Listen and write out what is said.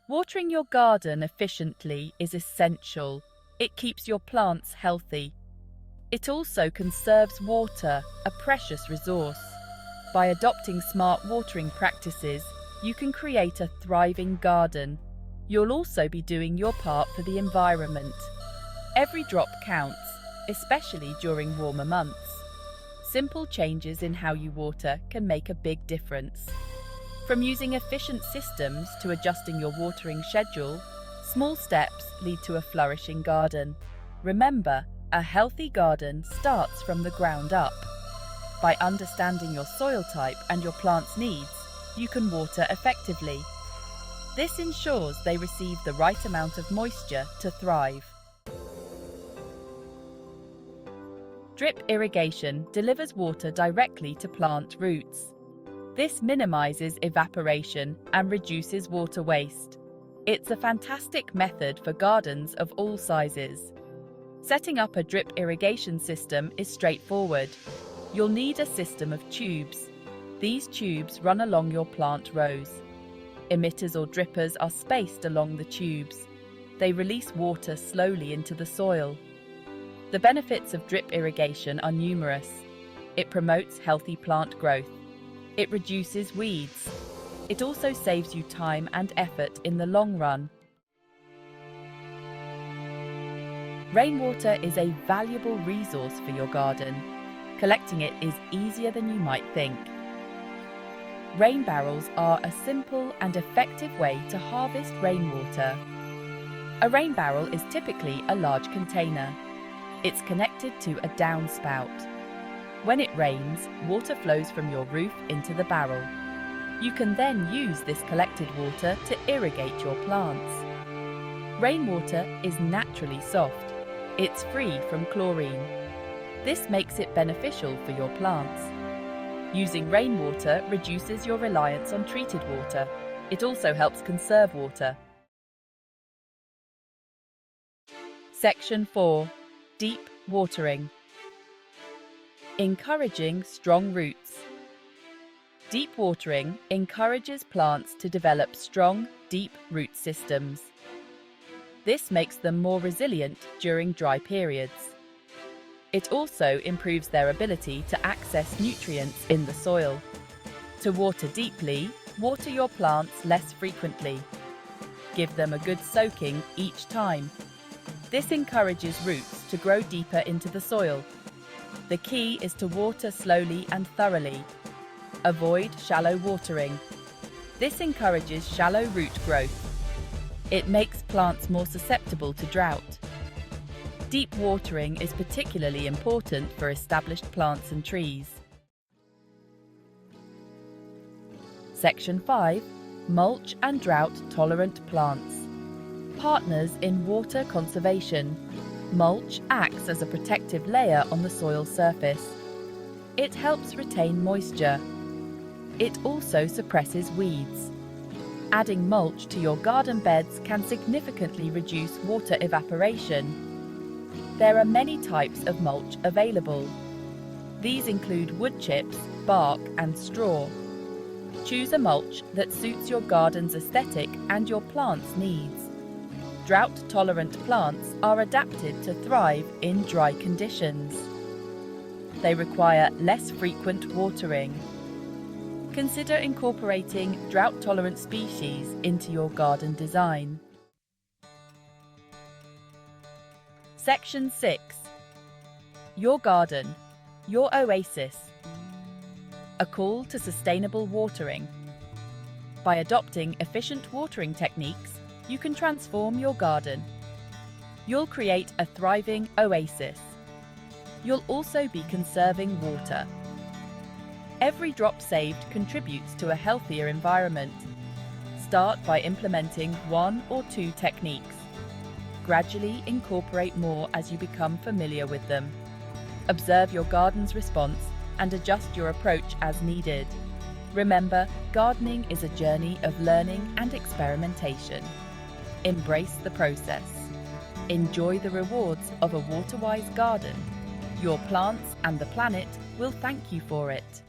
Watering your garden efficiently is essential. It keeps your plants healthy. It also conserves water, a precious resource. By adopting smart watering practices, you can create a thriving garden. You'll also be doing your part for the environment. Every drop counts, especially during warmer months. Simple changes in how you water can make a big difference. From using efficient systems to adjusting your watering schedule, small steps lead to a flourishing garden. Remember, a healthy garden starts from the ground up. By understanding your soil type and your plant's needs, you can water effectively. This ensures they receive the right amount of moisture to thrive. Drip irrigation delivers water directly to plant roots. This minimizes evaporation and reduces water waste. It's a fantastic method for gardens of all sizes. Setting up a drip irrigation system is straightforward. You'll need a system of tubes. These tubes run along your plant rows. Emitters or drippers are spaced along the tubes. They release water slowly into the soil. The benefits of drip irrigation are numerous. It promotes healthy plant growth. It reduces weeds. It also saves you time and effort in the long run. Rainwater is a valuable resource for your garden. Collecting it is easier than you might think. Rain barrels are a simple and effective way to harvest rainwater. A rain barrel is typically a large container. It's connected to a downspout. When it rains, water flows from your roof into the barrel. You can then use this collected water to irrigate your plants. Rainwater is naturally soft. It's free from chlorine. This makes it beneficial for your plants. Using rainwater reduces your reliance on treated water. It also helps conserve water. Section 4. Deep watering. Encouraging strong roots. Deep watering encourages plants to develop strong, deep root systems. This makes them more resilient during dry periods. It also improves their ability to access nutrients in the soil. To water deeply, water your plants less frequently. Give them a good soaking each time. This encourages roots to grow deeper into the soil. The key is to water slowly and thoroughly. Avoid shallow watering. This encourages shallow root growth. It makes plants more susceptible to drought. Deep watering is particularly important for established plants and trees. Section 5. Mulch and drought-tolerant plants. Partners in water conservation. Mulch acts as a protective layer on the soil surface. It helps retain moisture. It also suppresses weeds. Adding mulch to your garden beds can significantly reduce water evaporation. There are many types of mulch available. These include wood chips, bark, and straw. Choose a mulch that suits your garden's aesthetic and your plant's needs. Drought-tolerant plants are adapted to thrive in dry conditions. They require less frequent watering. Consider incorporating drought-tolerant species into your garden design. Section 6. Your garden, your oasis. A call to sustainable watering. By adopting efficient watering techniques, you can transform your garden. You'll create a thriving oasis. You'll also be conserving water. Every drop saved contributes to a healthier environment. Start by implementing 1 or 2 techniques. Gradually incorporate more as you become familiar with them. Observe your garden's response and adjust your approach as needed. Remember, gardening is a journey of learning and experimentation. Embrace the process. Enjoy the rewards of a water-wise garden. Your plants and the planet will thank you for it.